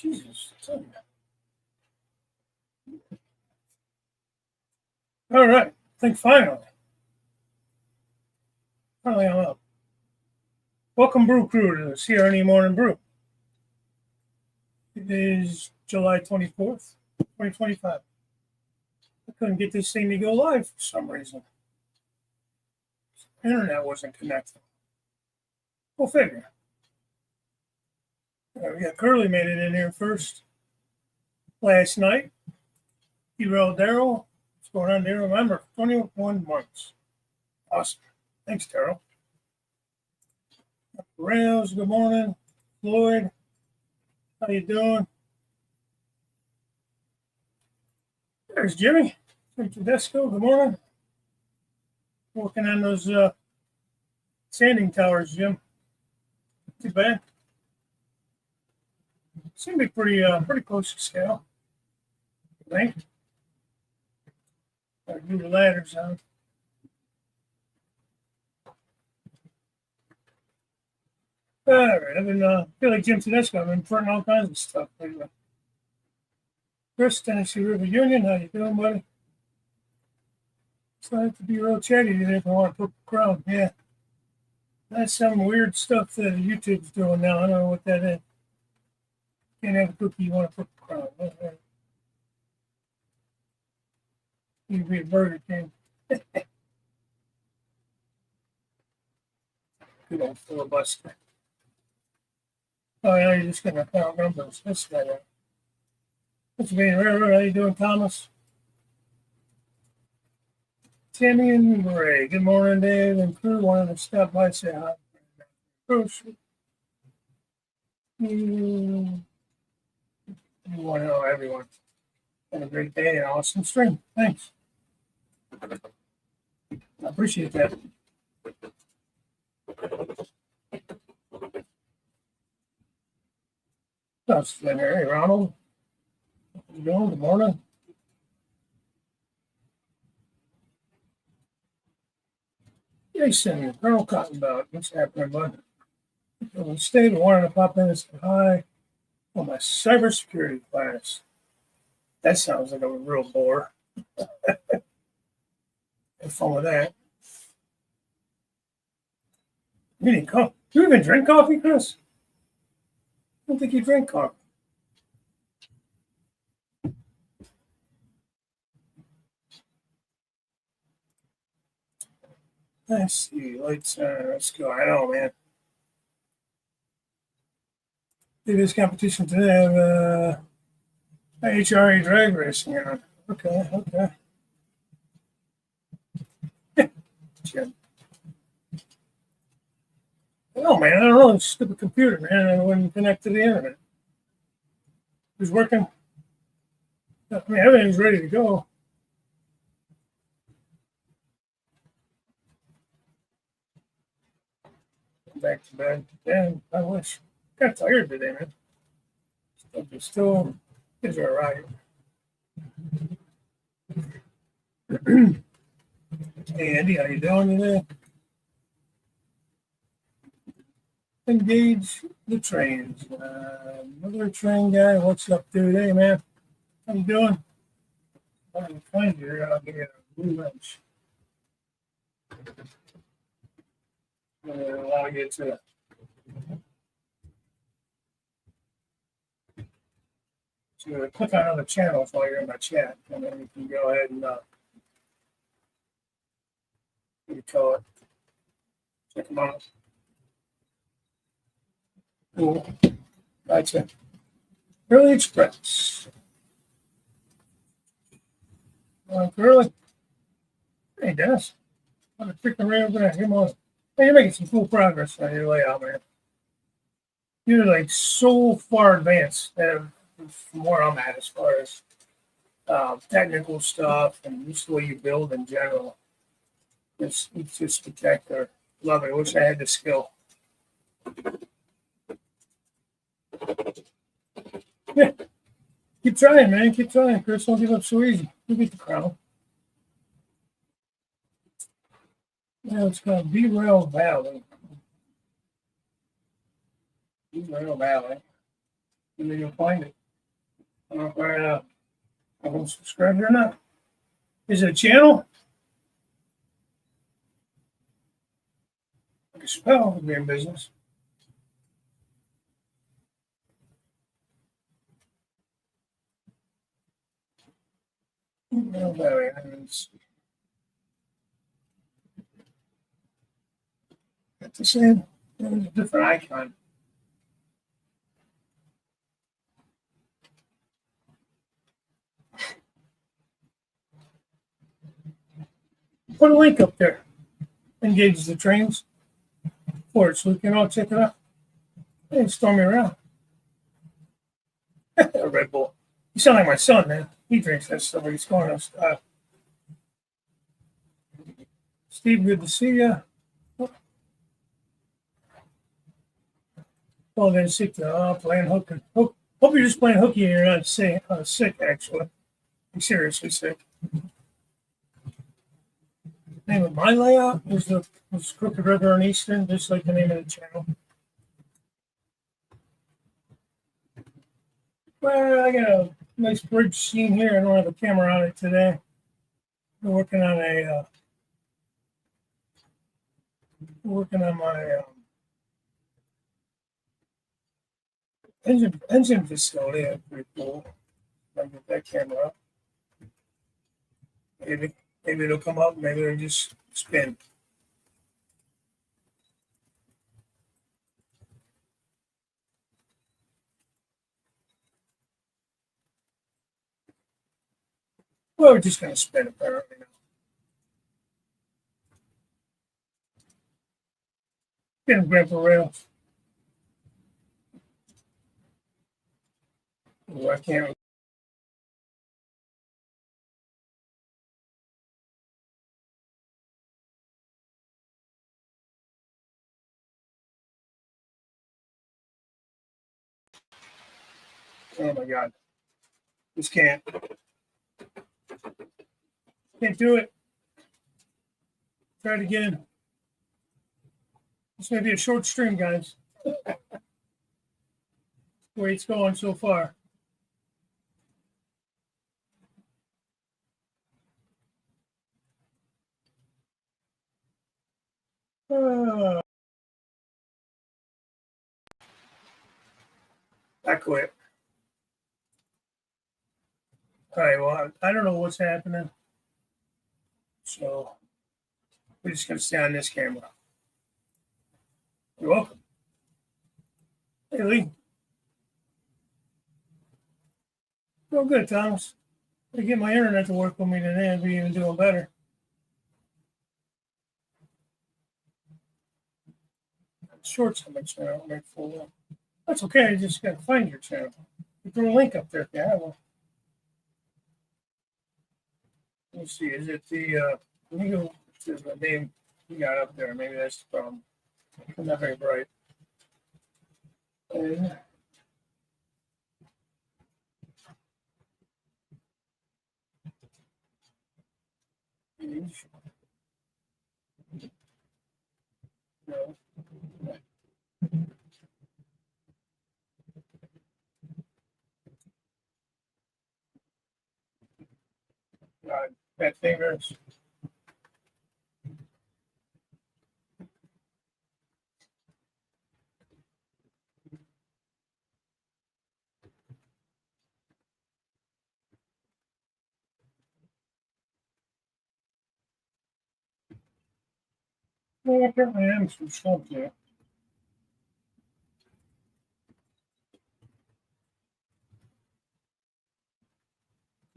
Jesus. All right. I think finally I'm up. Welcome, Brew Crew, to the CR&E Morning Brew. It is July 24th, 2025. I couldn't get this thing to go live for some reason. The internet wasn't connected. We'll figure. We got Curly made it in here first last night. Hero Daryl. What's going on, Daryl? Remember, 21 months. Awesome. Thanks, Daryl. Rails, good morning. Floyd, how you doing? There's Jimmy from Tedesco. Good morning. Working on those sanding towers, Jim. Too bad. Seem to be pretty close to scale, I think. Gotta do the ladders on. All right, I've been feel like Jim Tedesco. I've been printing all kinds of stuff lately. Chris, Tennessee River Union, how you doing, buddy? Excited to be real chatty today if I want to put the crown. Yeah. That's some weird stuff that YouTube's doing now. I don't know what that is. Can't have a cookie, you want to put the crown. You'd be a Burger King. Good old filibuster. Oh, yeah, you're just going to count numbers. That's better. What's being Railroad? How you doing, Thomas? Tammy and Ray. Good morning, Dave and crew. Wanted to stop by and say hi. Bruce. You want to know everyone. Have a great day and awesome stream. Thanks. I appreciate that. That's Hey, Ronald. How you doing? Good morning. Jason, Colonel Cottonbout. What's happening, bud? Instead, I wanted to pop in and say hi on my cybersecurity class. That sounds like a real bore. Have fun with that. You didn't come. Do you even drink coffee, Chris? I don't think you drink coffee. Let's see. Let's go. I know, man. This competition today have HRE drag racing on. Okay. Jim. Oh, man, I don't know. It's a stupid computer, man. I wouldn't connect to the internet. It was working. I mean, everything's ready to go. Back to bed. Damn, I wish. Got tired today, man. Still, things are all right. Hey, Andy, how you doing today? Engage the trains. Another train guy. What's up, dude? Hey, man. How you doing? I can find you. I'll give you a blue wrench. Allow you to. So click on other channels while you're in my chat, and then you can go ahead and what do you call it? Check them out. Cool. Gotcha. Early Express. Curly. Hey, Dennis. What a freaking rail there. Come on. Hey, you're making some cool progress on your layout, man. You're like so far advanced from where I'm at as far as technical stuff and just the way you build in general. It's just spectacular. Love it. I wish I had the skill. Yeah. Keep trying, man. Keep trying, Chris. Don't give up so easy. You'll get the crown. Yeah, it's called B-Rail Valley. B-Rail Valley. and then you'll find it. I don't know if I will subscribe or not. Is it a channel? I can spell would be in business. No battery. It's the same. There's a different icon. Put a link up there. Engage the trains for it so we can all check it out. Hey, storm me around. Red Bull. You sound like my son, man. He drinks that stuff. He's going on style. Steve, good to see you. Oh, then sick. Playing hooky. Hope you're just playing hooky and you're not sick, actually. I'm seriously sick. Name of my layout was Crooked River and Eastern, just like the name of the channel. Well, I got a nice bridge scene here. I don't have a camera on it today. We're working on my engine facility. That's pretty cool. I'll get that camera up. Maybe it'll come up. Maybe it'll just spin. Well, we're just going to spin apparently now. Getting grandpa rails. Oh, I can't. Oh my God. Just can't. Can't do it. Try it again. This may be a short stream, guys. The way it's going so far. I quit. All right, well, I don't know what's happening. So we're just going to stay on this camera. You're welcome. Hey, Lee. Real good, Thomas. I get my internet to work with me today. I'd be even doing better. Shorts on my channel, make full one. That's okay. I just got to find your channel. You throw a link up there if you have one. Let me see. Is it the? Let me go to the name you got up there. Maybe that's the problem. I'm not very bright. No. Fat fingers. Well, apparently I am some stuff there.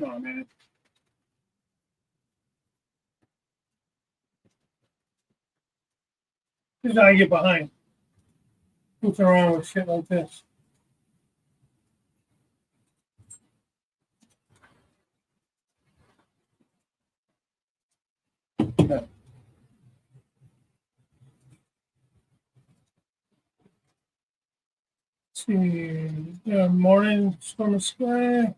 Oh, man. This is how I get behind. Goofing around with shit like this. Yeah. See, morning, storm of sky.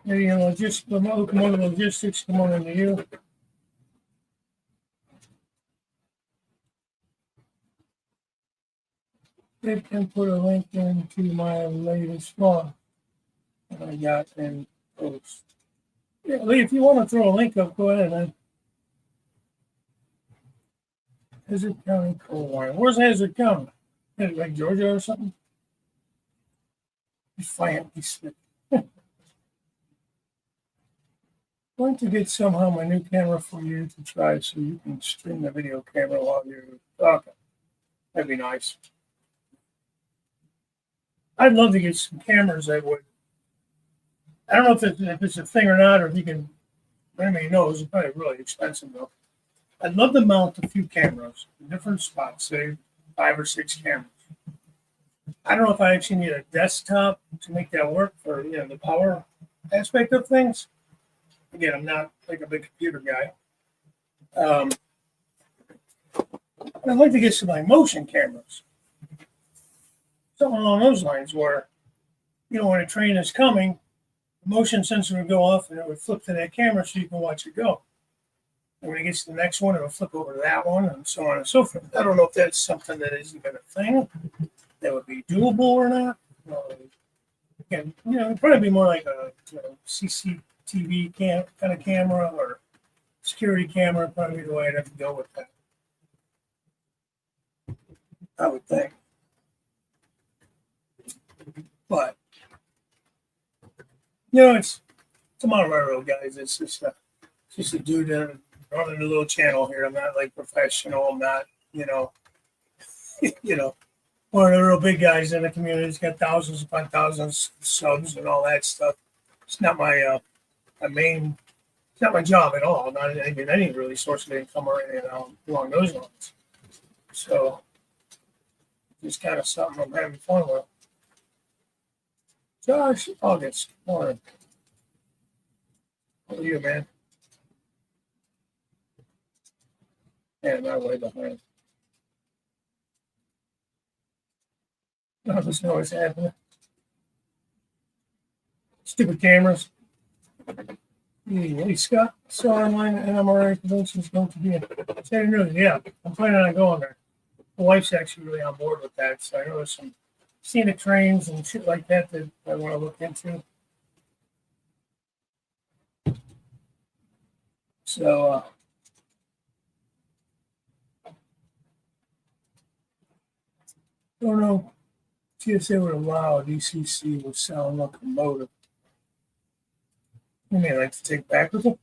Maybe locomotive logistics, good morning to you. It can put a link into my latest vlog that I got in post. Yeah, Lee, if you want to throw a link up, go ahead, man. Hazard County coal mine. Where's Hazard County? Is it like Georgia or something? Defiant. Going to get somehow my new camera for you to try so you can stream the video camera while you're talking. That'd be nice. I'd love to get some cameras that would. I don't know if it's a thing or not, or if you can. Anybody knows, it's probably really expensive though. I'd love to mount a few cameras in different spots, say 5 or 6 cameras. I don't know if I actually need a desktop to make that work for the power aspect of things. Again, I'm not like a big computer guy. I'd like to get some like motion cameras, something along those lines, where when a train is coming, the motion sensor would go off and it would flip to that camera so you can watch it go. And when it gets to the next one, it'll flip over to that one, and so on and so forth. I don't know if that's something that is even a thing that would be doable or not. Again, it'd probably be more like a CCTV kind of camera or security camera. Probably the way I'd have to go with that. I would think. But it's a mountain railroad, guys. It's just a dude running a little channel here. I'm not like professional. I'm not, one of the real big guys in the community. He's got thousands upon thousands of subs and all that stuff. It's not my main. It's not my job at all. Not any really source of income or anything along those lines. So it's kind of something I'm having fun with. Josh August, morning. How are you, man? Yeah, not way behind. Doesn't know what's happening. Stupid cameras. Hey, Scott, saw online NMRA convention is going to be in Chattanooga. Yeah, I'm planning on going there. The wife's actually really on board with that, so I know there's some scenic trains and shit like that I want to look into. So, don't know. TSA would allow a DCC with sound locomotive. You may like to take back with them.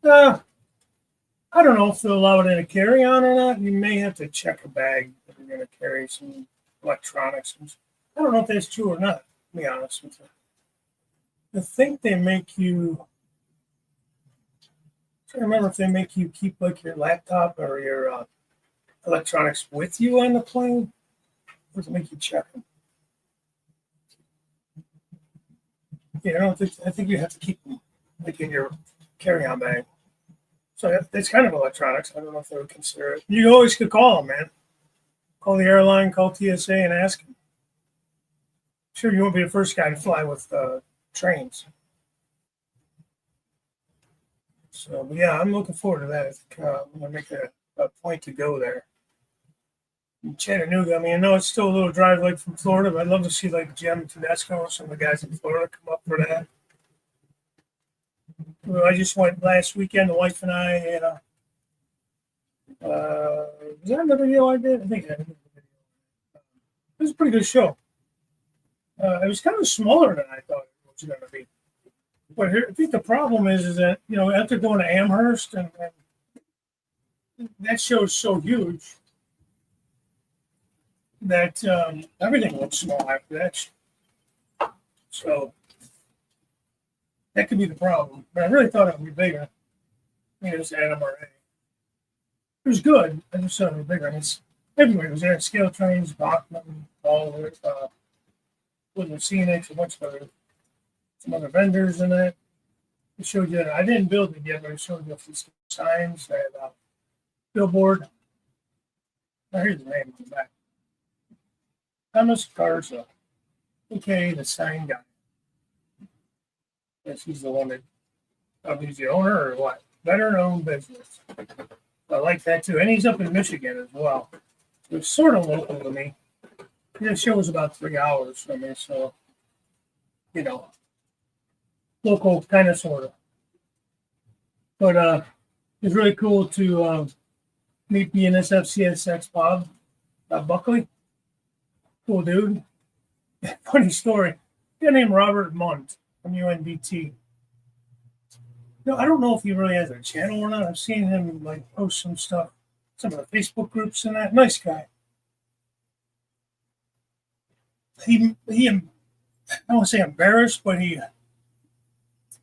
I don't know if they'll allow it in a carry-on or not. You may have to check a bag if you're going to carry some electronics. I don't know if that's true or not, to be honest with you. I think they make you. I remember if they make you keep like your laptop or your electronics with you on the plane, or does it make you check them? Yeah, I think you have to keep them like in your carry-on bag. So it's kind of electronics. I don't know if they would consider it. You always could call them, man. Call the airline, call TSA, and ask them. Sure, you won't be the first guy to fly with trains. So, but yeah, I'm looking forward to that. I think I'm going to make a point to go there. In Chattanooga, I know it's still a little drive like from Florida, but I'd love to see like Jim Tedesco, some of the guys in Florida come up for that. Well, I just went last weekend, the wife and I, and was that another video I did? I think that was a video. It was a pretty good show. It was kind of smaller than I thought it was going to be. But here, I think the problem is that, after going to Amherst, and that show is so huge that everything looks small after that. So that could be the problem. But I really thought it would be bigger. It was NMRA. It was good. I just thought it would be bigger. And everywhere. It was there. Scale trains, Bachman, all of it. Woodland Scenics, a bunch of some other vendors in it. It showed you. I didn't build it yet, but it showed you some signs. They had a billboard. Now here's the name on the back. Thomas Garza, aka the sign guy. Guess he's the one that he's the owner or what? Better known business. I like that too. And he's up in Michigan as well. So it's sort of local to me. The show was about 3 hours for me, so you know, local kind of sort of. But it was really cool to meet bnsf Csx Bob Buckley. Cool dude. Funny story. Guy named Robert Munt from UNBT. No, I don't know if he really has a channel or not. I've seen him like post some stuff, some of the Facebook groups and that. Nice guy. He I don't want to say embarrassed, but he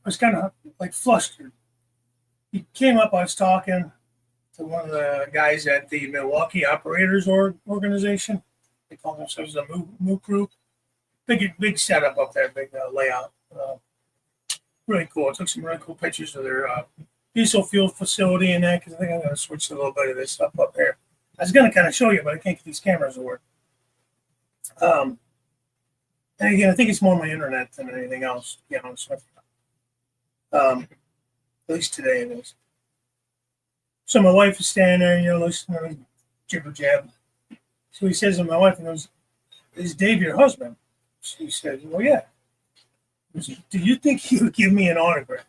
was kind of like flustered. He came up. I was talking to one of the guys at the Milwaukee Operators Organization. They call themselves the Moo Crew. Big setup up there, big layout. Really cool. I took some really cool pictures of their diesel fuel facility and that, because I think I'm going to switch a little bit of this stuff up here. I was going to kind of show you, but I can't get these cameras to work. And again, I think it's more my internet than anything else, to be honest with you. At least today it is. So my wife is standing there, listening to jibber jab. So he says to my wife, he goes, "Is Dave your husband?" She says, "Well, yeah." He goes, "Do you think he would give me an autograph?"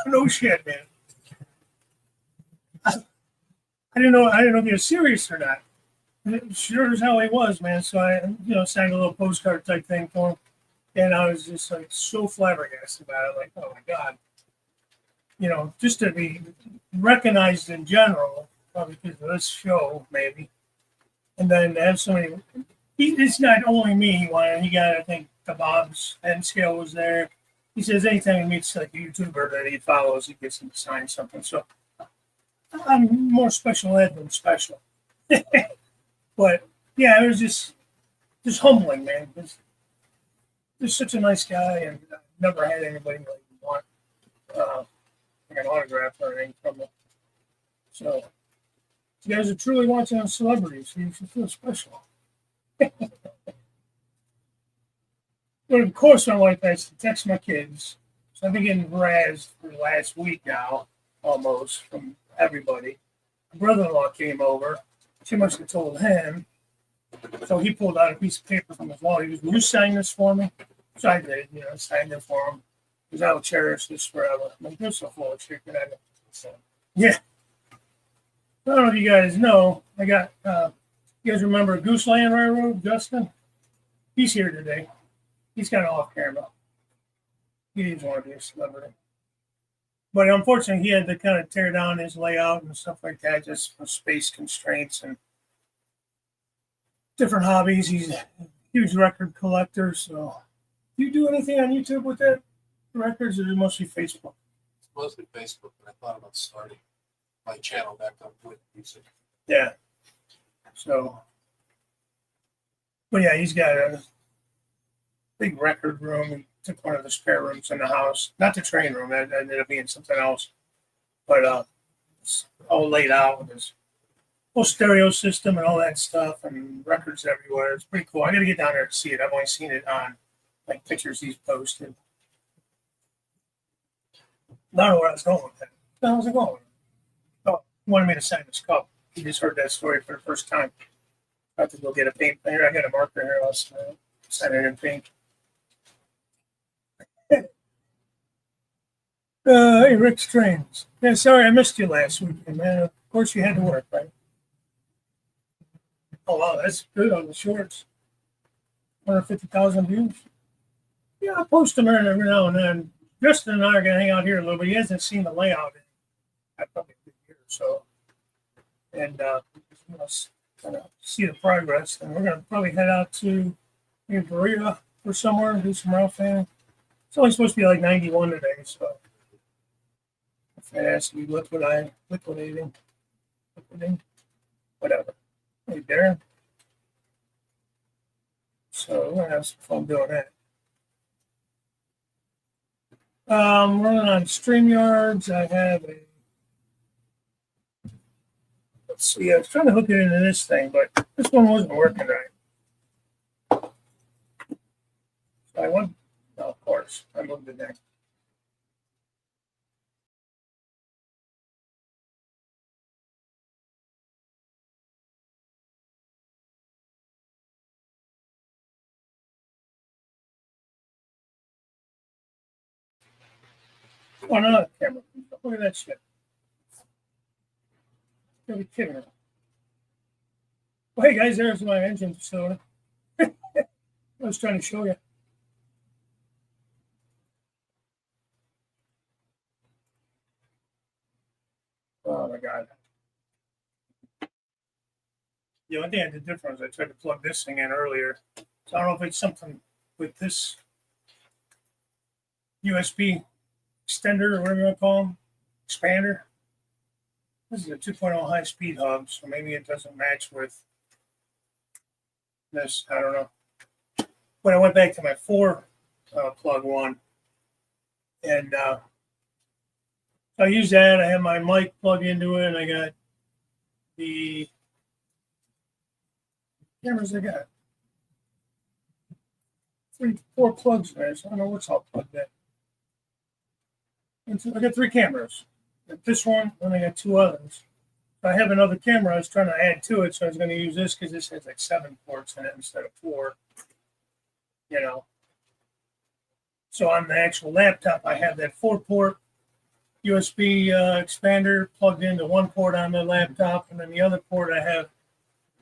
No shit, man. I didn't know if he was serious or not. Sure as hell he was, man. So I, signed a little postcard type thing for him, and I was just like so flabbergasted about it. Like, oh my god, just to be recognized in general, probably because of this show, maybe, and then to have somebody. It's not only me. He got, I think, the Bob's and Scale was there. He says anytime he meets like a YouTuber that he follows, he gets him to sign something. So I'm more special ed than special. But yeah, it was just humbling, man. He's such a nice guy, and I've never had anybody like want like an autograph or anything from him. So if you guys are truly watching on celebrities, you should feel special. But of course, my wife has to text my kids. So I've been getting razzed for the last week now, almost, from everybody. My brother-in-law came over. She must have told him. So he pulled out a piece of paper from his wallet. He goes, "Will you sign this for me?" So I did, signed it for him. Because I will cherish this forever. I'm like, "You're so full of shit." So, yeah. I don't know if you guys know. I got, you guys remember Gooseland Railroad, Justin? He's here today. He's kind of off camera. He didn't want to be a celebrity. But unfortunately, he had to kind of tear down his layout and stuff like that, just for space constraints and different hobbies. He's a huge record collector. So, do you do anything on YouTube with that? Records, or is it mostly Facebook? It's mostly Facebook, but I thought about starting my channel back up with music. Yeah. So, but yeah, he's got a big record room. He took one of the spare rooms in the house, not the train room. That ended up being something else. But it's all laid out with his whole stereo system and all that stuff, and records everywhere. It's pretty cool. I got to get down there to see it. I've only seen it on like pictures he's posted. I don't know where I was going with that. Where was I going with it? Oh, he wanted me to sign his cup. He just heard that story for the first time. I have to go get a paint. Here, I got a marker here. I'll sign it in pink. Hey, Rick Strains. Yeah, sorry I missed you last weekend, man. Of course you had to work, right? Oh, wow, that's good on the shorts. 150,000 views. Yeah, I post them every now and then. Justin and I are going to hang out here a little bit. He hasn't seen the layout in probably a year or so. And kind of see the progress. And we're going to probably head out to Brew or somewhere and do some Ralphing. It's only supposed to be like 91 today, so if it has to be liquidating, whatever. Hey, Darren. So we're going to have some fun doing that. Running on StreamYards. I have a. Let's see. I was trying to hook it into this thing, but this one wasn't working right. So I went. No, of course, I moved it there. Oh, no, camera. Look at that shit. You're kidding me. Well, hey guys, there's my engine facility. I was trying to show you. Oh my god. The only thing I did different was I tried to plug this thing in earlier. So I don't know if it's something with this USB extender or whatever you want to call them, expander. This is a 2.0 high speed hub, so maybe it doesn't match with this. I don't know. When I went back to my 4 plug one, and I used that. I have my mic plugged into it, and I got the cameras. I got 4 plugs there, so I don't know what's all plugged in. And so I got 3 cameras. Got this one, and I got 2 others. I have another camera I was trying to add to it, so I was going to use this because this has like 7 ports in it instead of 4. You know. So on the actual laptop, I have that 4-port USB expander plugged into one port on the laptop, and then the other port I have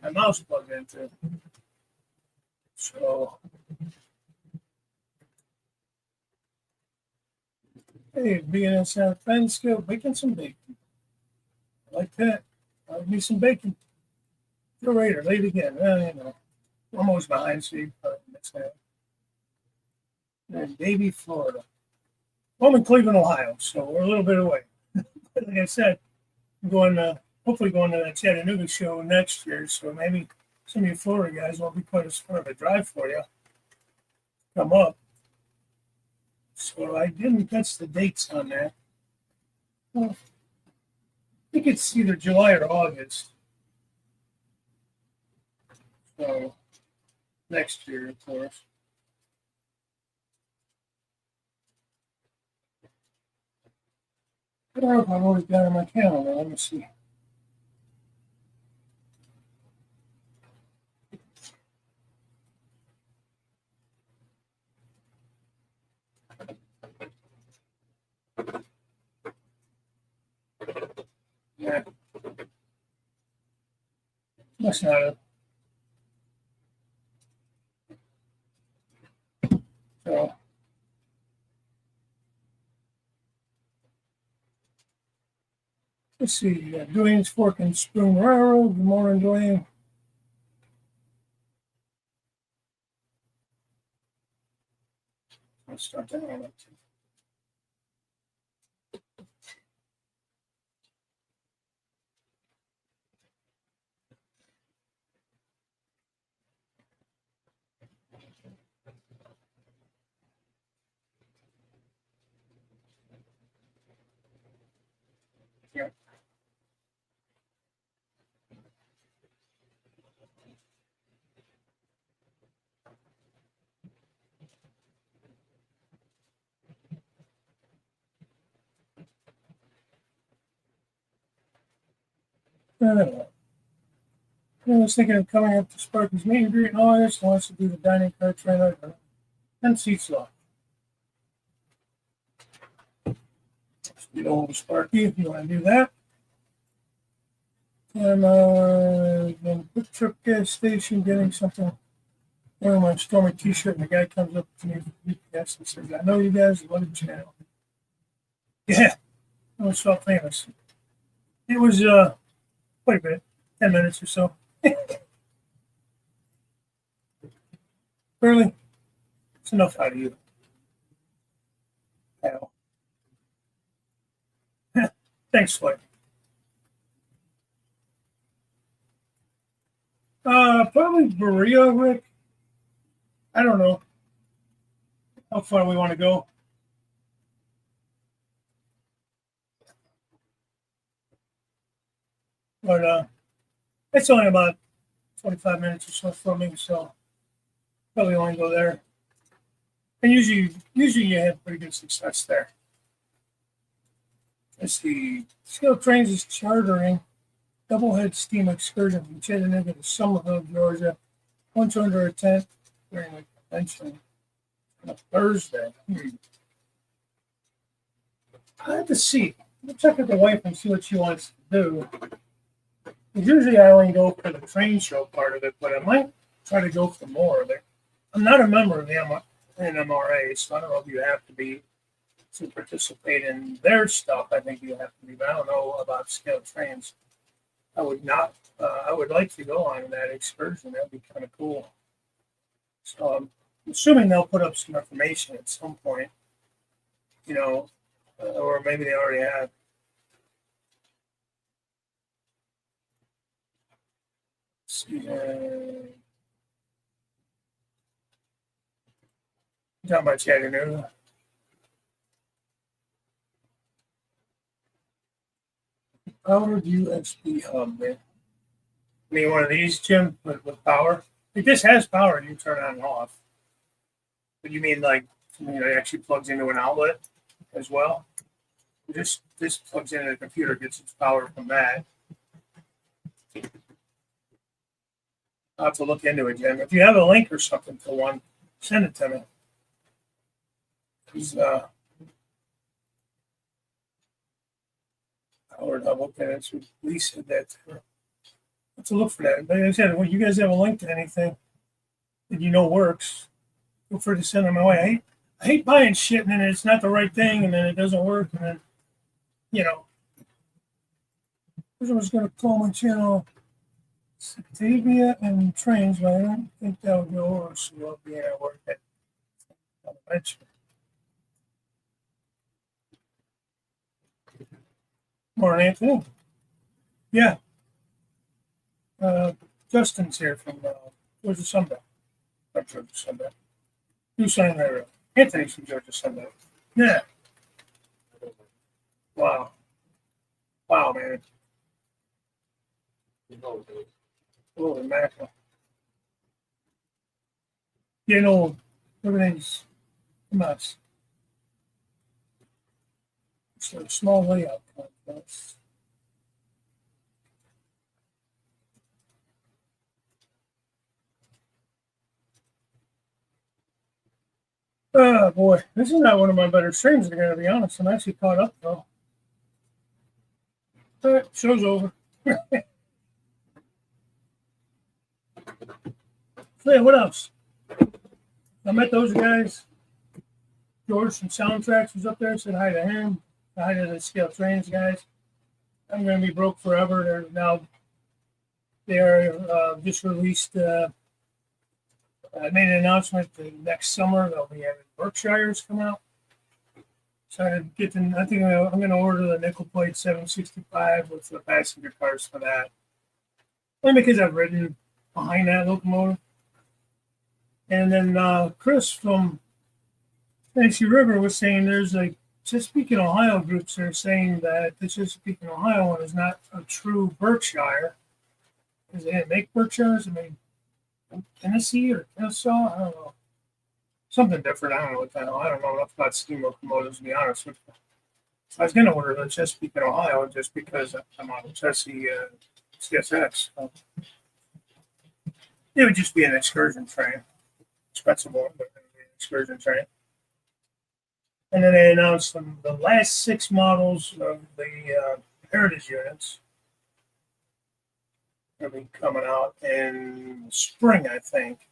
my mouse plugged into. So, hey, bnsf Ben skill, making some bacon. I like that. I need some bacon. Go later, late again. Well, you know, I'm always behind, so you probably mix that. And Davie, Florida. Well, I'm in Cleveland, Ohio, so we're a little bit away. Like I said, I'm going hopefully going to that Chattanooga show next year, so maybe some of you Florida guys won't be quite as far of a drive for you. Come up. So I didn't catch the dates on that. Well, I think it's either July or August. So next year, of course. I don't know if I've always got it on my calendar. Let me see. Yeah. That's not it. So let's see. Dwayne's Fork and Spoon Railroad. Good morning, Dwayne. Let's start that one up too. Yeah. I was thinking of coming up to Sparky's meet and greet in August. He wants to do the dining car trailer and seats left. Get over to Sparky if you want to do that. And then quick trip gas station getting something. Wearing my Stormy t-shirt, and the guy comes up to me and says, I know you guys love the channel. Yeah, it was so famous. It was quite a bit, 10 minutes or so. Really? It's enough out of you. Pal. Thanks, Floyd. Probably Berea, Rick. I don't know how far we want to go. But it's only about 25 minutes or so for me, so probably only go there. And usually you have pretty good success there. Let's see. Skill Trains is chartering doublehead steam excursion from Chattanooga to Somerville, Georgia. Once under a tent during the convention on a Thursday. I have to see. I'll check with the wife and see what she wants to do. Usually I only go for the train show part of it, but I might try to go for more of it. I'm not a member of the NMRA, so I don't know if you have to be to participate in their stuff. I think you have to be, but I don't know about scale trains. I would not. I would like to go on that excursion. That'd be kind of cool. So I'm assuming they'll put up some information at some point, you know, or maybe they already have. Not much Chattanooga. Powered USB hub, man. I mean, one of these, Jim, with power. Like this has power, you turn on and off. But you mean like, it actually plugs into an outlet as well? This plugs into the computer, gets its power from that. I'll have to look into it, Jim. If you have a link or something to one, send it to me. Because, powered hub, okay, that's what Lee said that. Let's look for that. Like I said, when you guys have a link to anything that you know works, feel free to send them my way. I hate buying shit and then it's not the right thing and then it doesn't work and then, I was going to call my channel Satavia and Trains, but I don't think that would go over so well being at work at eventually. Morning, Anthony. Yeah. Justin's here from Georgia Sunbelt. From Georgia Sunbelt. Gooseland Railroad. Anthony's from Georgia Sunbelt. Yeah. Wow. Wow, man. Holy mackerel. Everything's a mess. It's a small layout complex. Oh boy, this is not one of my better streams, I'm gonna be honest. I'm actually caught up though. All right, show's over. So yeah, what else? I met those guys. George from Soundtracks was up there, said hi to him, hi to the Scale Trains guys. I'm going to be broke forever. They are just released. I made an announcement that next summer they'll be having Berkshires come out. So I think I'm going to order the nickel plate 765 with the passenger cars for that. Only because I've ridden behind that locomotive. And then Chris from Nancy River was saying there's a Chesapeake and Ohio groups that are saying that the Chesapeake and Ohio one is not a true Berkshire. Because they didn't make Berkshires. I mean, Tennessee or Kennesaw? I don't know. Something different. I don't know what the hell. I don't know enough about steam locomotives, to be honest with you. I was going to order the Chesapeake and Ohio just because I'm on the Chesapeake CSX. So it would just be an excursion train. Expensive one, but it would be an excursion train. And then they announced the last 6 models of the Heritage units. They'll be coming out in spring, I think.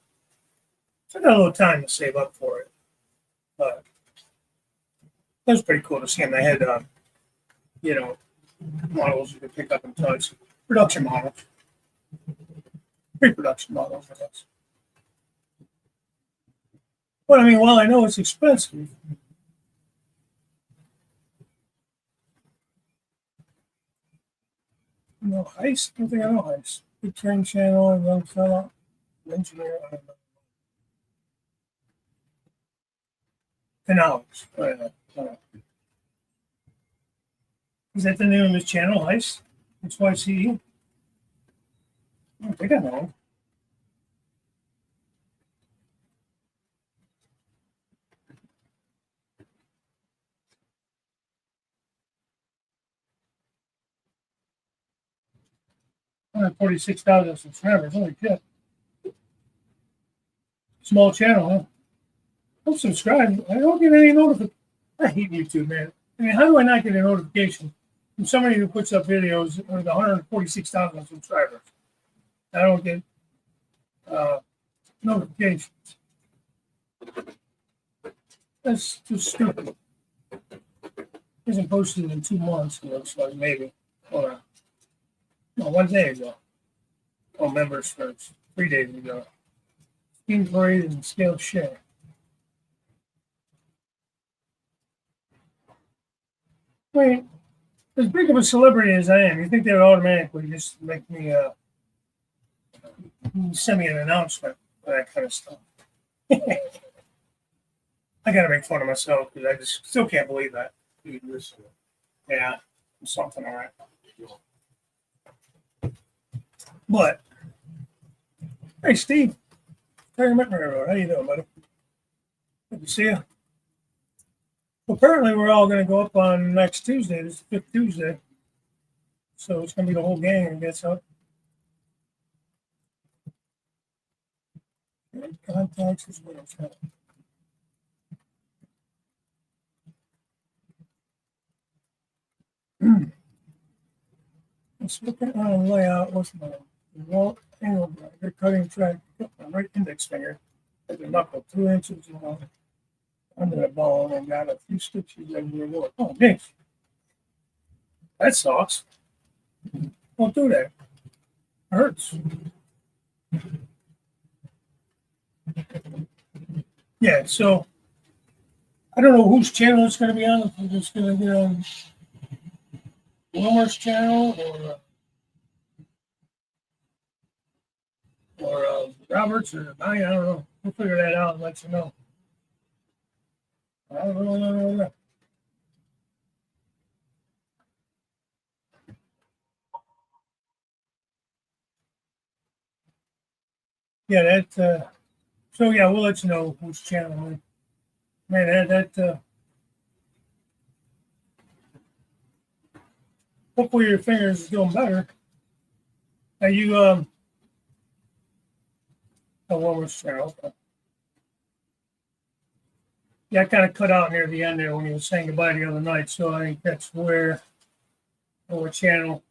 So I got a little time to save up for it. But that was pretty cool to see them. They had, models you could pick up and touch. Production models. Pre-production models, I guess. But I mean, while I know it's expensive, Heist. I don't think I know Heist. Big Train Channel and Young Fella. Engineer. I don't know. 10 hours. Is that the name of his channel, Heist? XYCE? I don't think I know. $146,000 subscribers. Holy shit. Small channel, huh? Don't subscribe. I don't get any notifications. I hate YouTube, man. I mean, how do I not get a notification from somebody who puts up videos with 146,000 subscribers? I don't get notifications. That's just stupid. Isn't posted in 2 months, it looks like, maybe. Hold on. No, 1 day ago. Oh, members first. 3 days ago. Team parade and scale share. I mean, as big of a celebrity as I am, you think they would automatically just make me send me an announcement for that kind of stuff. I gotta make fun of myself because I just still can't believe that. Yeah, something all right. But hey, Steve, Terry Railroad, how you doing, buddy? Good to see you. Well, apparently we're all going to go up on next Tuesday. This is the 5th Tuesday, so it's going to be the whole gang that gets up. Contacts is what I'm saying. Let's look at layout. What's my wall angle? They're cutting track. My right index finger at the knuckle, 2 inches under the ball, and got a few stitches over the wood. Oh, thanks. That sucks. Don't do that. It hurts. Yeah, so I don't know whose channel it's going to be on. If I'm just going to get on Wilmer's channel or Roberts or I don't know. We'll figure that out and let you know. I don't really know. Yeah, that. So yeah, we'll let you know whose channel. Man, that. Hopefully your fingers is doing better. Are you oh, Wilmer's channel? Okay. Yeah, I kind of cut out near the end there when you were saying goodbye the other night, so I think that's where what channel.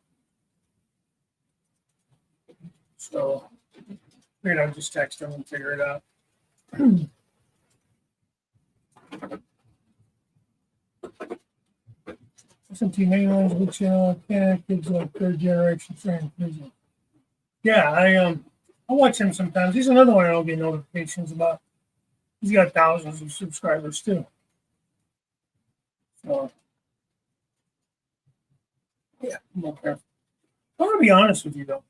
So figured I'd just text them and figure it out. 1789 good channel. Yeah, kids like 3rd generation transmission. Yeah, I watch him sometimes. He's another one I don't get notifications about. He's got thousands of subscribers too. So yeah, I'm okay. I want to be honest with you though.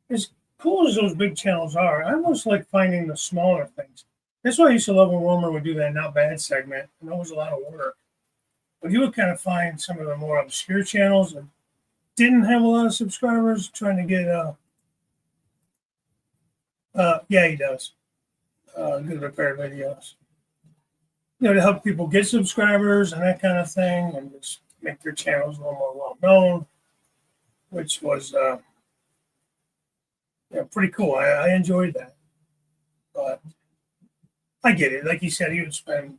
As cool as those big channels are, I almost like finding the smaller things. That's why I used to love when Wilmer would do that not bad segment. And that was a lot of work. But you would kind of find some of the more obscure channels that didn't have a lot of subscribers trying to get yeah, he does. Good repair videos. You know, to help people get subscribers and that kind of thing and just make their channels a little more well known, which was yeah, pretty cool. I enjoyed that. But I get it. Like you said, he would spend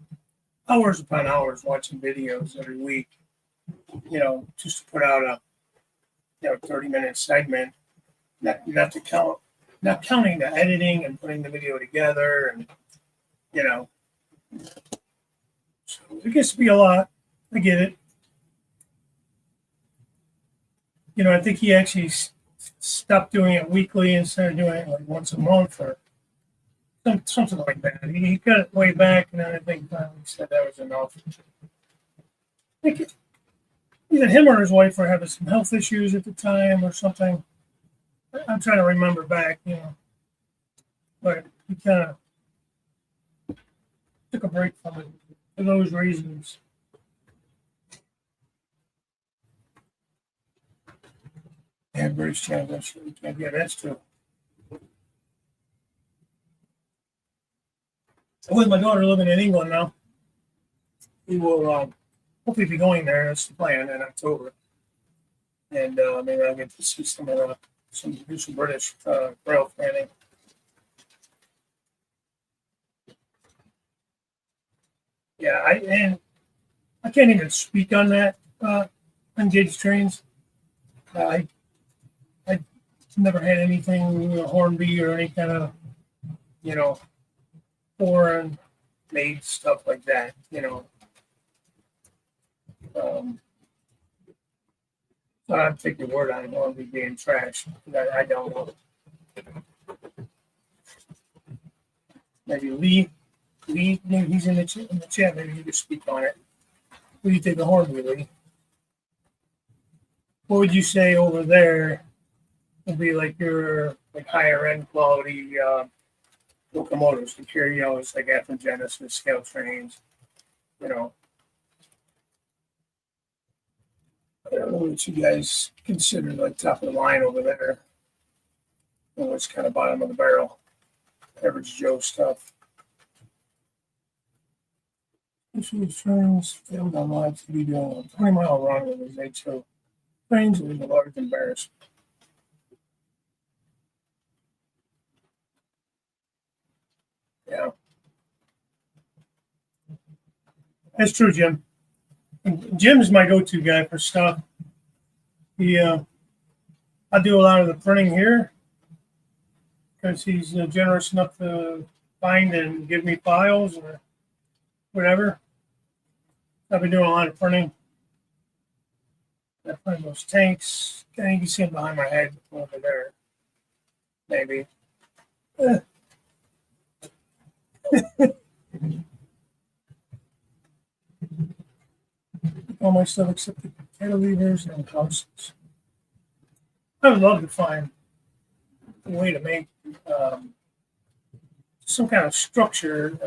hours upon hours watching videos every week, you know, just to put out a 30-minute segment, not counting the editing and putting the video together, and you know, so it gets to be a lot. I get it. You know, I think he actually stopped doing it weekly instead of doing it like once a month or something like that. He got it way back, and then I think finally said that was enough. I think either him or his wife were having some health issues at the time or something. I'm trying to remember back, you know. But he kind of took a break from it for those reasons. And British Championship. Yeah, that's true. With my daughter living in England now, we will hopefully be going there. That's the plan in October. And maybe I'll get to see some British rail fanning. Yeah, and I can't even speak on that ungauge trains. I never had anything, Hornby or any kind of, foreign made stuff like that. So I'd take your word on it, Hornby being trash. I don't know. Maybe Lee, maybe he's in the chat. Maybe you could speak on it. What do you think of Hornby, Lee? What would you say over there would be like your higher end quality locomotives to carry it's like after Genesis, scale trains, I don't know what you guys consider like top of the line over there. It's kind of bottom of the barrel, average Joe stuff. Issues trains failed on live TV doing 20-mile run with his H2. Trains was a large embarrassment. Yeah. That's true, Jim. And Jim's my go-to guy for stuff. I do a lot of the printing here because he's generous enough to find and give me files or whatever. I've been doing a lot of printing. I print those tanks. I think you can see them behind my head over there. Maybe. All my stuff except the cantilevers and houses. I would love to find a way to make some kind of structure,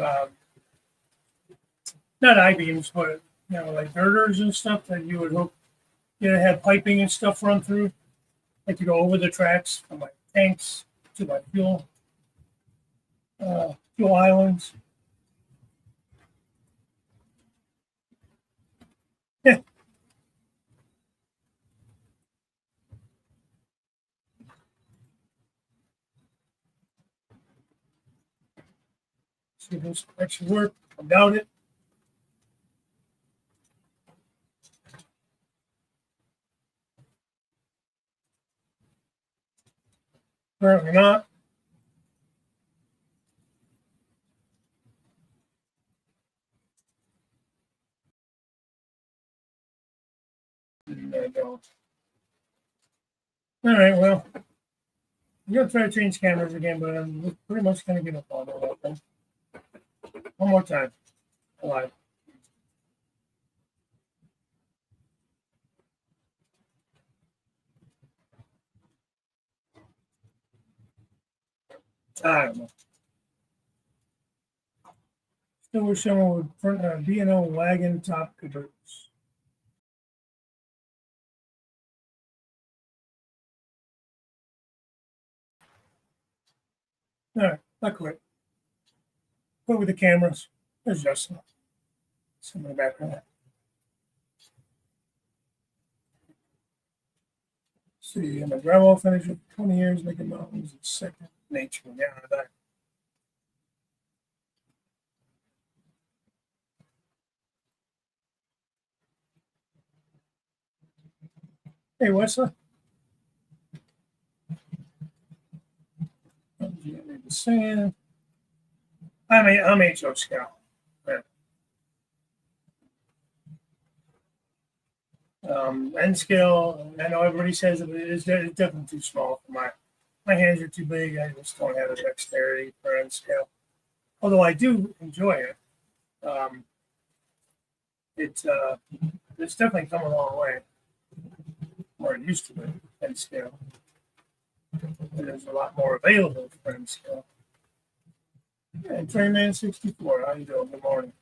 not I-beams, but like girders and stuff that you would hope have piping and stuff run through, like to go over the tracks from my tanks to my fuel islands. Yeah. See if this actually work. I doubt it. Apparently not. I don't. All right, well, I'm going to try to change cameras again, but I'm pretty much going to give up on that thing. One more time. Alive. I don't know. Still wish someone would print a B&O wagon top caboose. All right, I quit. Quit with the cameras. There's Justin. Some in the background. See, I'm a gravel finisher for 20 years, making mountains. It's second nature. Yeah, that. Hey, Wesley. Sand. I'm HO Scout. End scale, I know everybody says it's definitely too small for my hands are too big. I just don't have the dexterity for end scale. Although I do enjoy it. It's definitely come a long way. More used to it, end scale. And there's a lot more available for end scale. Yeah, Trainman 64, how you doing? Good morning.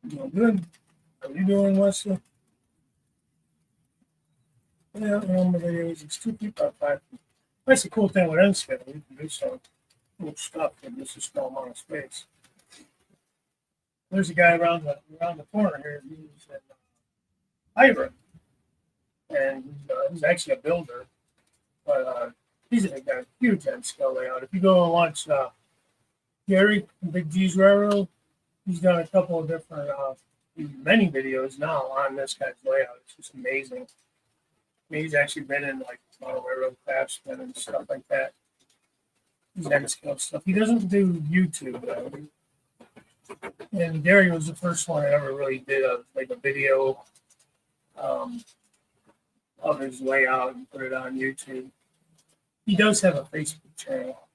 Doing good. How you doing, Wesley? Yeah, the videos. It's 2 people, 5 people. That's the cool thing with end scale. You can do some cool stuff in just a small amount of space. there's a guy around the corner here. He's in Ira, and he's actually a builder, but he's got a huge end scale layout. If you go and watch Gary from Big G's Railroad, he's done a couple of different, many videos now on this guy's layout. It's just amazing. I mean, he's actually been in like railroad craftsman and stuff like that. His end scale stuff. He doesn't do YouTube though. And Gary was the first one that ever really did a video of his layout and put it on YouTube. He does have a Facebook channel.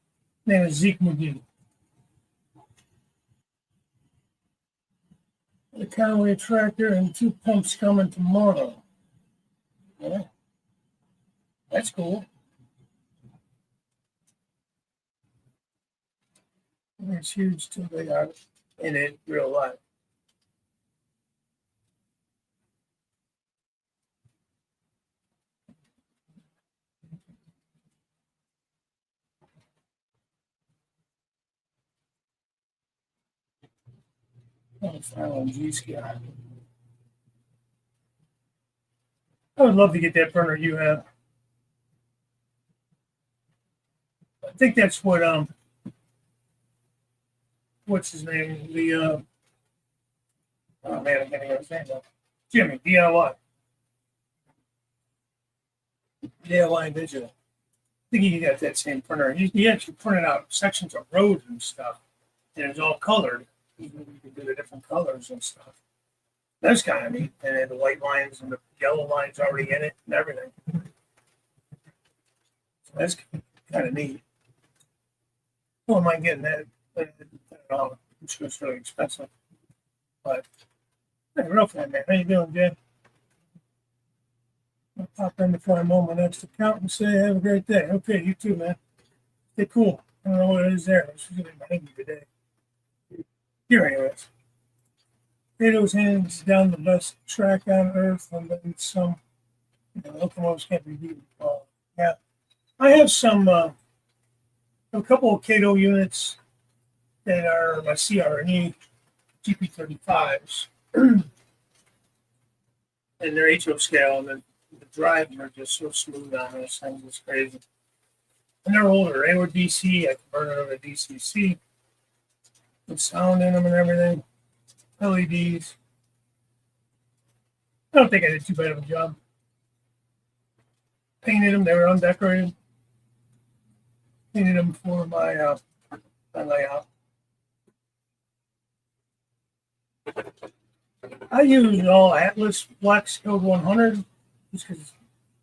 His name is Zeke McGee. The Conway tractor and 2 pumps coming tomorrow. Yeah, that's cool. It's huge too. They are in it real life. I would love to get that printer you have. I think that's what what's his name? The oh man, I can't think of his name now. Jimmy DIY. DIY Digital. I think he got that same printer. He actually printed out sections of roads and stuff, and it was all colored. You could do the different colors and stuff. That's kind of neat. And it had the white lines and the yellow lines already in it and everything. So that's kind of neat. Who am I getting that? I don't know. It's just really expensive. But hey, real fan, man. How you doing, Jay? I'll pop in before I mow my next account and say have a great day. Okay, you too, man. Stay cool. I don't know what it is there. It's really behind you today. Here, anyways. Potatoes hands down the best track on earth, and then some locomotives can't be beaten. Yeah, I have some a couple of Cato units that are my CR&E GP35s, and they're HO scale, and the drives are just so smooth on those things. It's crazy. And they're older. They were DC. I converted them to DCC. With sound in them and everything. LEDs. I don't think I did too bad of a job. Painted them. They were undecorated. Painted them for my layout. I used all Atlas Flex Code 100 just because,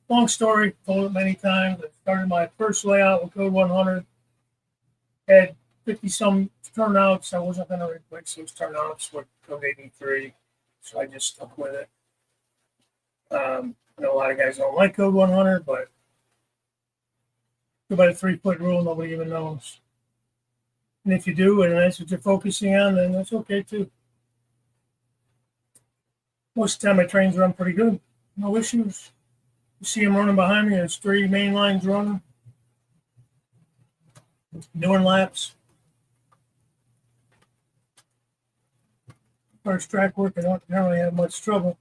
long story, told it many times. I started my first layout with Code 100. Had 50-some turnouts. I wasn't going to replace those turnouts with Code 83, so I just stuck with it. I know a lot of guys don't like Code 100, but go by the 3-foot rule, nobody even knows. And if you do, and that's what you're focusing on, then that's okay too. Most of the time, my trains run pretty good. No issues. You see them running behind me. There's 3 main lines running. Doing laps. As far as track work, I don't generally have much trouble.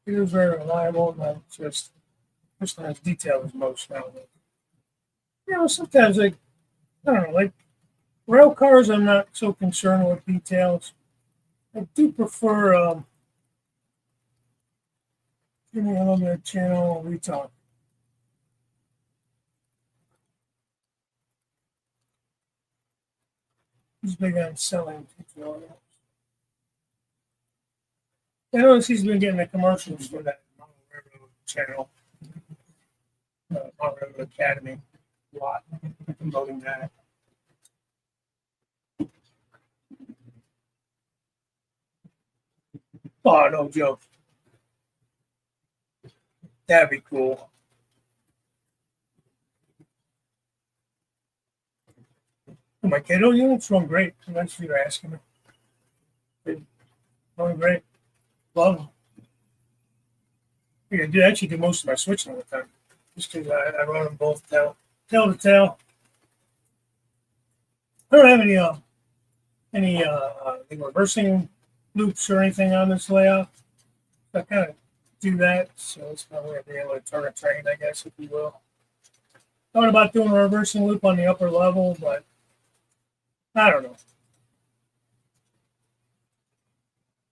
It is very reliable, and I just not as detailed as most now. You know, sometimes I don't know, like rail cars, I'm not so concerned with details. I do prefer give me a little bit of channel we talk. He's big on selling tutorials. I notice he's been getting the commercials for that Mountain Railroad channel, Mountain Railroad Academy, a lot, promoting that. Oh, no joke. That'd be cool. My Cato units run great. That's what you're asking me. They run great. Love them. I actually do most of my switching with them. Just because I run them both tail to tail. I don't have any any reversing loops or anything on this layout. So I kind of do that, so it's my way of being able to turn a train, I guess, if you will. Thought about doing a reversing loop on the upper level, but I don't know.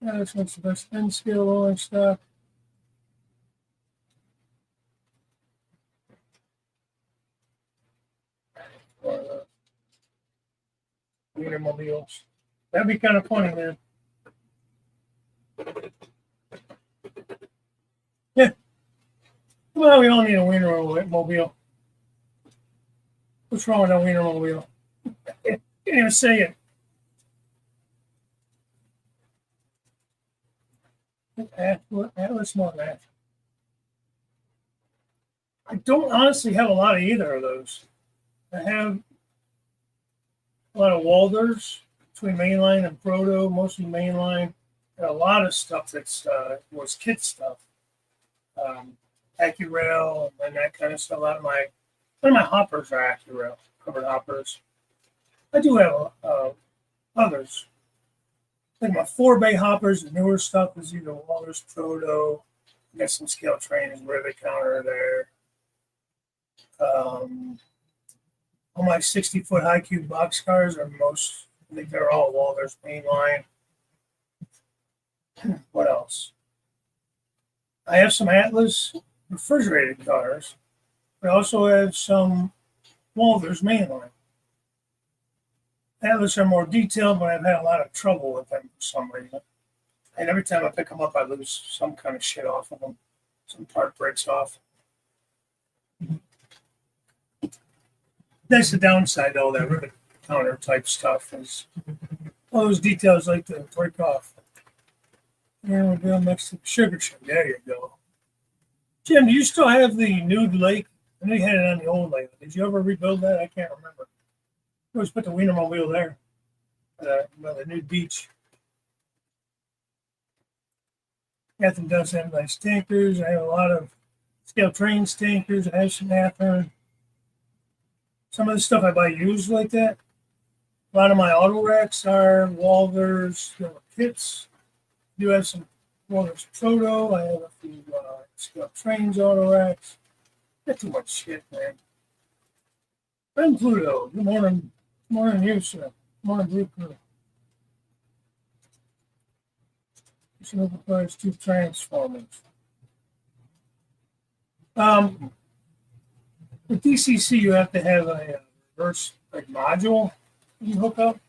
Yeah, this one's the best spin scale rolling stuff. Or Wienermobiles. That'd be kind of funny, man. Yeah. Well, we all need a Wienermobile. What's wrong with that Wienermobile? Can't even say it. Atlas more than that. I don't honestly have a lot of either of those. I have a lot of Walders between mainline and proto, mostly mainline, and a lot of stuff that's was kit stuff, AccuRail and that kind of stuff. A lot of my hoppers are AccuRail covered hoppers. I do have others. Like my 4-bay hoppers, the newer stuff is either Walders, proto. I got some scale trains, rivet counter there. All my 60-foot high cube boxcars are I think they're all Walders mainline. What else? I have some Atlas refrigerated cars. I also have some Walders mainline. Atlas are more detailed, but I've had a lot of trouble with them for some reason. And every time I pick them up, I lose some kind of shit off of them. Some part breaks off. That's the downside, though, that rivet counter type stuff is all those details like to break off. And we're going next to the sugar tree. There you go. Jim, do you still have the nude lake? I know you had it on the old lake. Did you ever rebuild that? I can't remember. I always put the Wienermobile there. By the nude beach. Catherine does have nice tankers. I have a lot of scale train tankers. I have some Catherine. Some of the stuff I buy used like that. A lot of my auto racks are Walders kits. I do have some Walders Proto. I have a few scale trains auto racks. Not too much shit, man. I'm Pluto. Good morning. Good morning, you, sir. Good morning, Blue Crew. This requires 2 transformers. With DCC, you have to have a reverse module you hook up.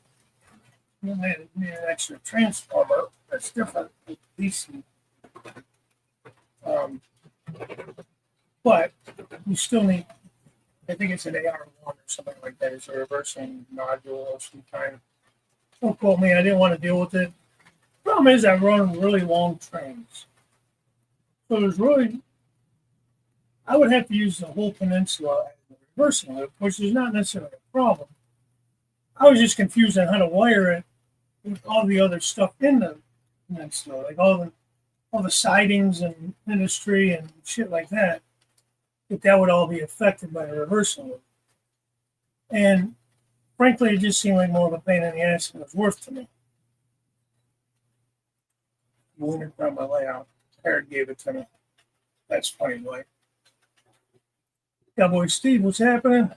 You need an extra transformer. That's different with DC. But you still need, I think it's an AR1 or something like that. It's a reversing module of some kind. Don't quote me. I didn't want to deal with it. Problem is, I run really long trains. So there's really, I would have to use the whole peninsula as a reversing loop, which is not necessarily a problem. I was just confused on how to wire it with all the other stuff in the peninsula, like all the sidings and industry and shit like that. That would all be affected by the reversing loop. And frankly, it just seemed like more of a pain in the ass than it was worth to me. Lunar from my layout. Eric gave it to me. That's funny, like. Cowboy Steve, what's happening?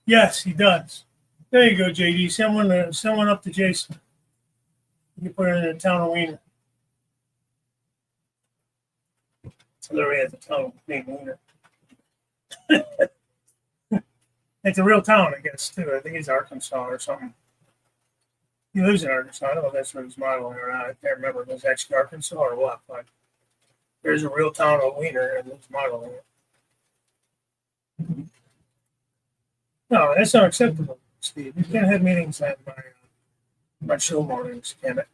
Yes, he does. There you go, JD. Send one up to Jason. You can put it in the town of Wiener. Literally at the town named Wiener. It's a real town, I guess, too. I think he's Arkansas or something. He lives in Arkansas. I don't know if that's what he's modeling or not. I can't remember if it's actually Arkansas or what, but there's a real town of Wiener and he's modeling it. No, that's not acceptable, Steve. You can't have meetings at my show mornings, can it?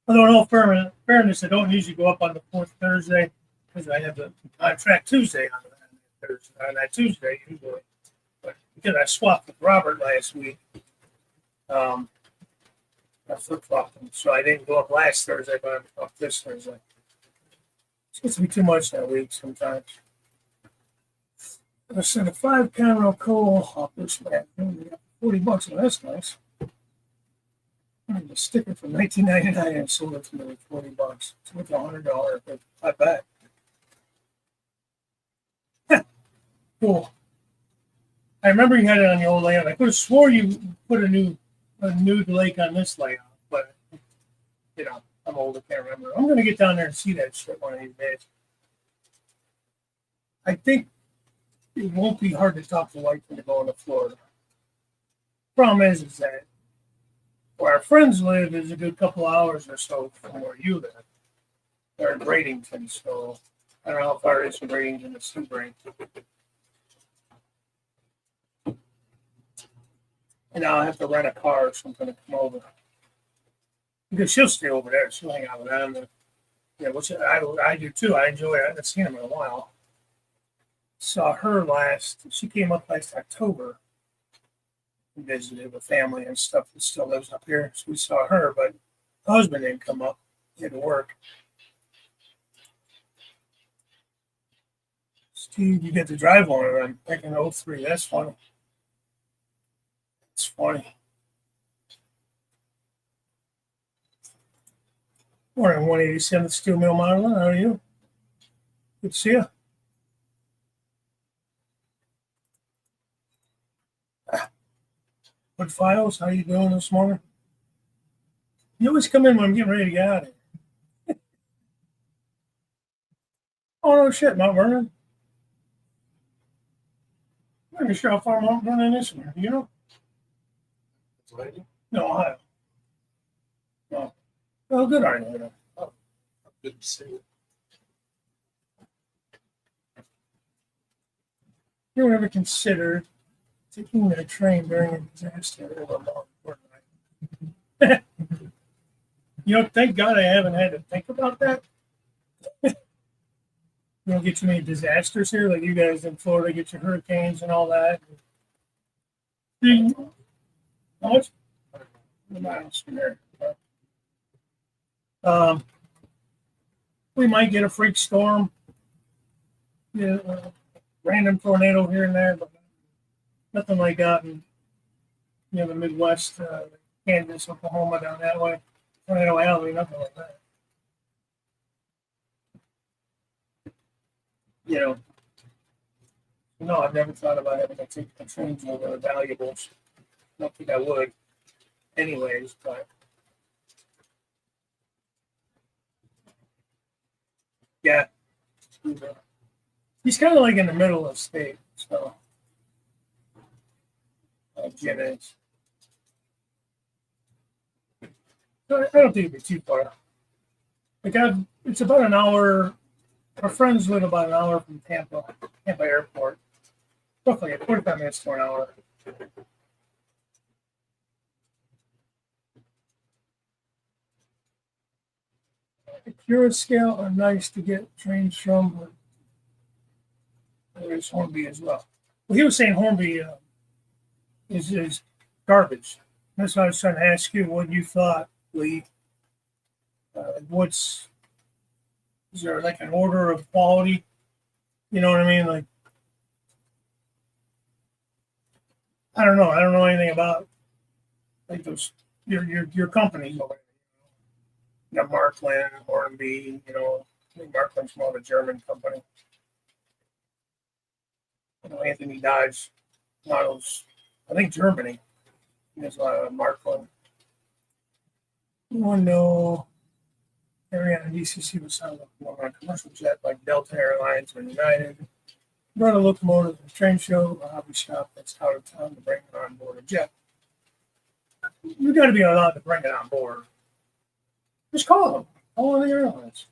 Although in all fairness, I don't usually go up on the 4th Thursday because I have the on-track Tuesday on that Tuesday usually. But because I swapped with Robert last week, I flip-flopped them. So I didn't go up last Thursday, but I'm up this Thursday. It's supposed to be too much that week sometimes. I sent a 5-camera coal hoppers, man. $40 on that's nice. The sticker from 1999 and sold it to me for $40. It's worth $100, but I bet. Cool. I remember you had it on your old layout. I could have swore you put a nude lake on this layout, but you know, I'm old, I can't remember. I'm gonna get down there and see that shit one of these days. I think it won't be hard to talk to White when to go into Florida. Problem is that where our friends live is a good couple hours or so from where you live. They're in Bradenton, so I don't know how far it is from Bradenton to Sebring. And I'll have to rent a car or something to come over. Because she'll stay over there. She'll hang out with them. And, yeah, which I do too. I enjoy it. I haven't seen them in a while. Saw her she came up last October and visited with family and stuff that still lives up here. So we saw her, but her husband didn't come up. He had to work. Steve, you get to drive one of them back in 03. That's funny. It's funny. Morning, 187th Steel Mill Model. How are you? Good to see you. What files? How you doing this morning? You always come in when I'm getting ready to get out of here. Oh, no shit, Mount Vernon. I'm not sure how far Mount Vernon is from here. You know? No, Ohio. No. Well, good on you. Oh, good to see you. You ever considered taking the train during a disaster over a long fortnight? You know, thank God I haven't had to think about that. You don't get too many disasters here, like you guys in Florida get your hurricanes and all that. How much? Miles from there. We might get a freak storm, yeah, random tornado here and there, but nothing like out in the Midwest, Kansas, Oklahoma, down that way. Tornado Alley, nothing like that. You know, no, I've never thought about having to take the trains over the valuables. Don't think I would, anyways, but. Yeah. He's kind of like in the middle of the state, so. Jim is. I don't think it'd be too far. Like it's about an hour. Our friends live about an hour from Tampa Airport. Roughly 45 minutes to an hour. The Cura scale are nice to get trains from, but there's Hornby as well. Well, he was saying Hornby is garbage. That's why I was trying to ask you what you thought, Lee. Is there like an order of quality? You know what I mean? Like, I don't know. I don't know anything about like those your companies over there. You know, Markland, Hornby, you know, I think Markland's more of a German company. You know, Anthony Dodge models, I think Germany. There's a lot of Markland. You want to know area on DCC was selling on a commercial jet like Delta Airlines or United. Run a locomotive at a train show, a hobby shop that's out of town to bring it on board a jet. You got to be allowed to bring it on board. Just call them. Call one of the airlines.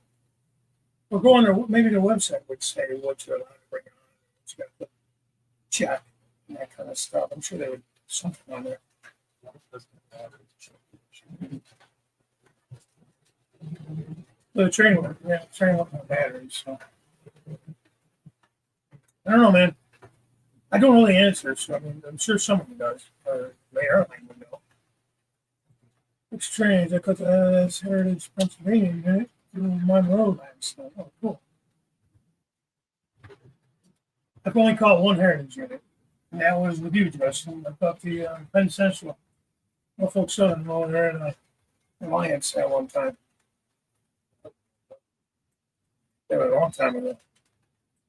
Or go on their, maybe their website would say what you're allowed to bring it on. You got to check and that kind of stuff. I'm sure they would something on there. The train work, yeah, train work on batteries. So I don't know, man. I don't really answer, so I mean, I'm sure someone does. Or the airline would know. Which trains? I got the Heritage Pennsylvania unit through Monroe last night. Oh, cool. I've only caught one heritage unit, and that was with you, Justin. I caught the Penn Central. Norfolk Southern over there in Alliance at one time. That was a long time ago.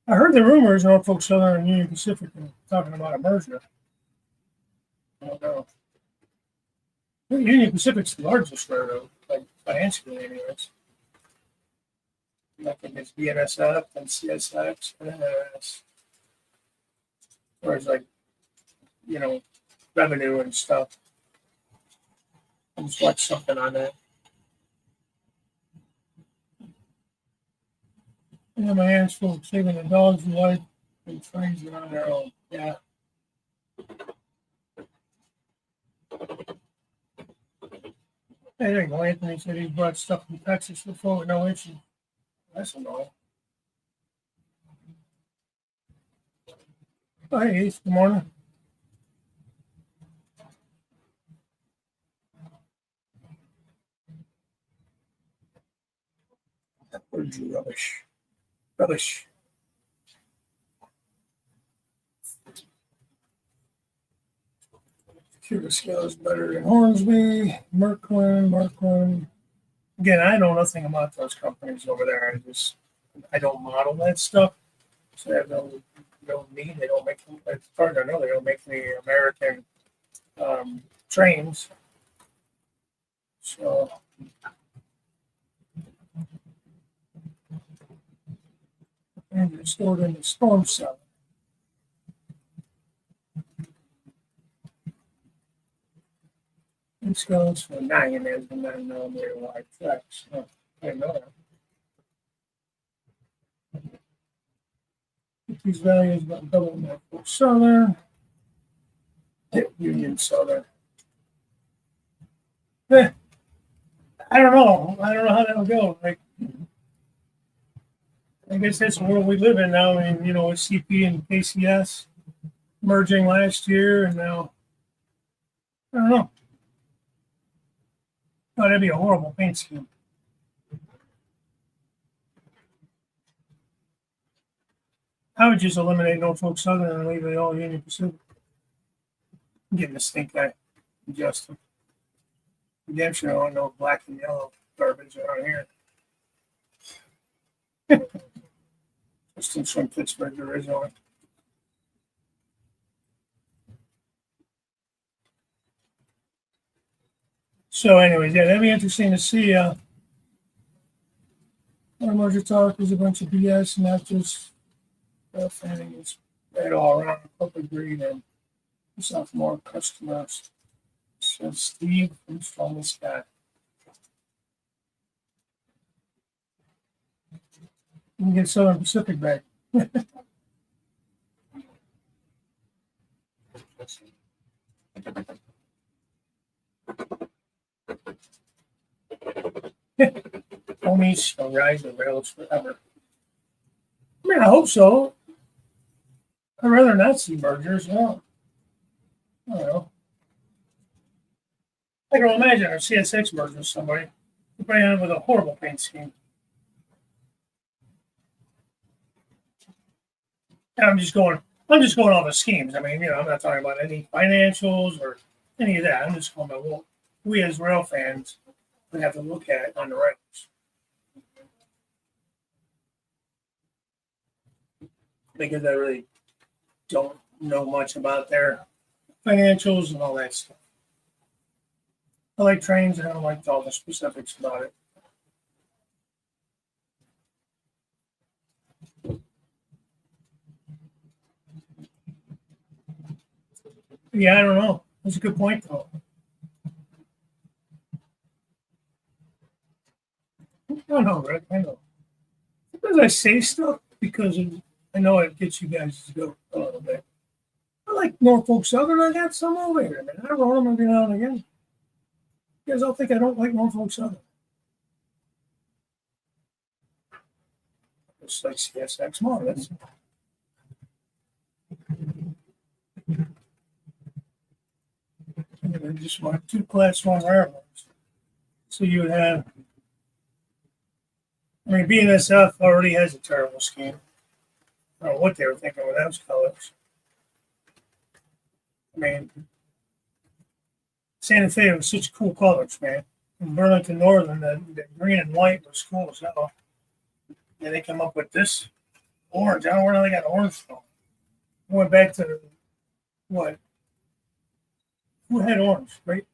I heard the rumors Norfolk Southern and Union Pacific were talking about a merger. I don't know. I think Union Pacific's the largest railroad, like financially, anyways. I think it's bnsf and CSX and NS. Whereas, like, you know, revenue and stuff. I just watched something on that. Yeah, my hands full of saving the dog's life and trains are on their own. Yeah. Hey, there you go. Anthony said he brought stuff from Texas before with no issue. That's annoying. Oh, hey, Ace, good morning. Where's your rubbish? Rubbish. Cuba scale is better than Hornsby, Merklin. Again, I know nothing about those companies over there. I don't model that stuff. So I have no need. They don't make, as far as I know, they don't make any American trains. So and they're stored in the storm cellar. This goes for 9 as the 9mm wide tracks. Oh, I didn't know that. These values about double Norfolk Southern. Hit Union Southern. I don't know. I don't know how that'll go. Like, I guess that's the world we live in now. I mean, you know, with CP and KCS merging last year, and now I don't know. Oh, that'd be a horrible paint scheme. I would just eliminate Norfolk Southern and leave it all Union Pacific. I'm getting this stink guy, Justin. Damn sure I don't know black and yellow garbage around here. Justin's from Pittsburgh originally. So, anyways, yeah, that'd be interesting to see. Our merger talk is a bunch of BS, and not just fanning. It's right all around public greed and sophomore customers. So, Steve from this guy. You can get Southern Pacific back. Homies shall rise the rails forever. I mean, I hope so. I'd rather not see mergers. Well, I don't know. I can imagine a CSX merger with somebody. You're probably end up with a horrible paint scheme. And I'm just going off of schemes. I mean, you know, I'm not talking about any financials or any of that. I'm just going about what we as rail fans would have to look at on the rails. Because I really don't know much about their financials and all that stuff. I like trains and I don't like all the specifics about it. Yeah, I don't know. That's a good point, though. I know, Rick. I know. Sometimes I say stuff because I know it gets you guys to go a little bit. I like Norfolk Southern. I got some over here. Man. I roll them every now and again. You guys all think I don't like Norfolk Southern. It's like CSX more. That's I just want 2 Class 1 railroads. So you would have, I mean, BNSF already has a terrible scheme. I don't know what they were thinking with those colors. I mean, Santa Fe was such cool colors, man. In Burlington Northern, the green and white was cool as hell. And they come up with this orange. I don't know where they got orange from. Went back to what? Who had orange? Great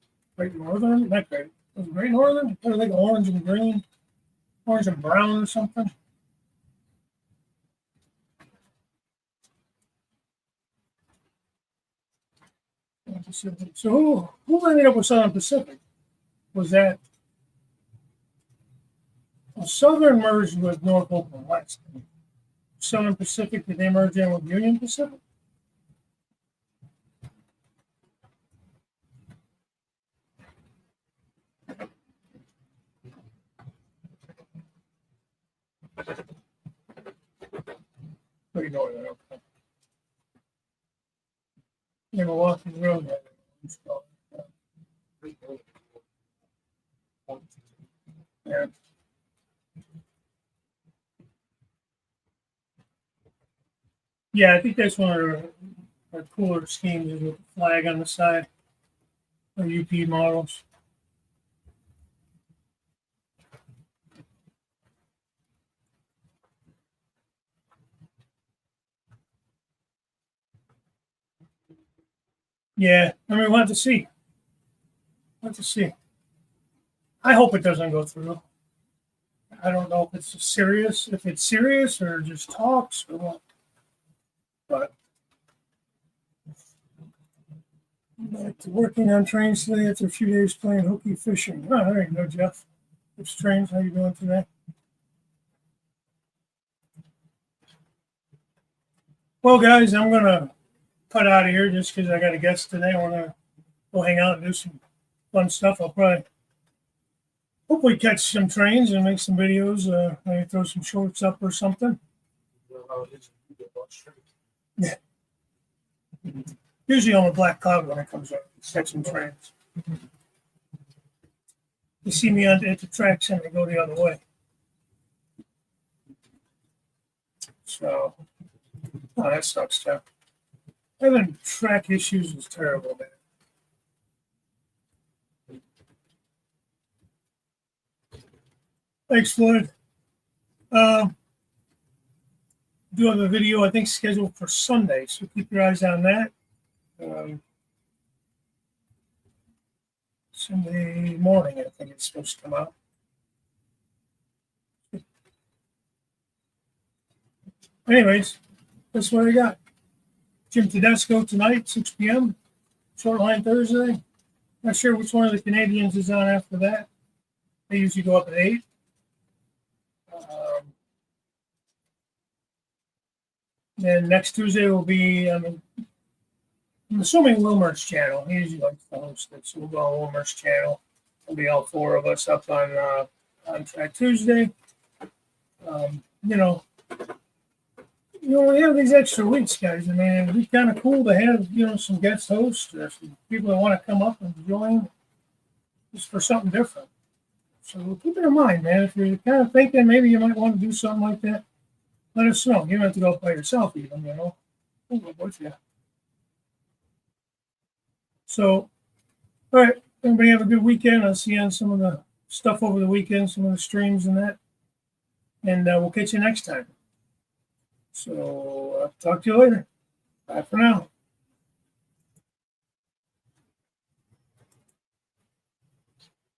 Northern? Not Great. Was it Great Northern? It was like orange and green, orange and brown or something. So who ended up with Southern Pacific? Was that Southern merged with Norfolk and West? Southern Pacific, did they merge in with Union Pacific? Pretty northern, okay. Never walking the road that yeah. Yeah, I think that's one of our cooler schemes is with the flag on the side of UP models. Yeah, I mean, we'll have to see. We'll have to see. I hope it doesn't go through. I don't know if it's serious or just talks or what. But back to working on trains today after a few days playing hooky fishing. Oh, there you go, Jeff. Which trains? How you doing today? Well, guys, I'm gonna cut out of here just because I got a guest today. I want to go hang out and do some fun stuff. I'll probably hopefully catch some trains and make some videos. Maybe throw some shorts up or something. Yeah. Usually on a black cloud when it comes up, catch some trains. You see me at the tracks and they go the other way. So, oh, that sucks too. Having track issues is terrible, man. Thanks, Floyd. Do have a video, I think, scheduled for Sunday, so keep your eyes on that. Sunday morning, I think it's supposed to come out. Anyways, that's what I got. Jim Tedesco tonight, 6 p.m. Short line Thursday. Not sure which one of the Canadians is on after that. They usually go up at 8. Then next Tuesday will be, I'm assuming Wilmer's channel. He usually likes to host it, so we'll go on Wilmer's channel. It'll be all 4 of us up on Track Tuesday. We have these extra weeks, guys. I mean, it'd be kind of cool to have, some guest hosts or some people that want to come up and join just for something different. So keep it in mind, man. If you're kind of thinking maybe you might want to do something like that, let us know. You don't have to go by yourself even, We'll go with you. So, all right. Everybody have a good weekend. I'll see you on some of the stuff over the weekend, some of the streams and that. And we'll catch you next time. So, talk to you later. Bye for now.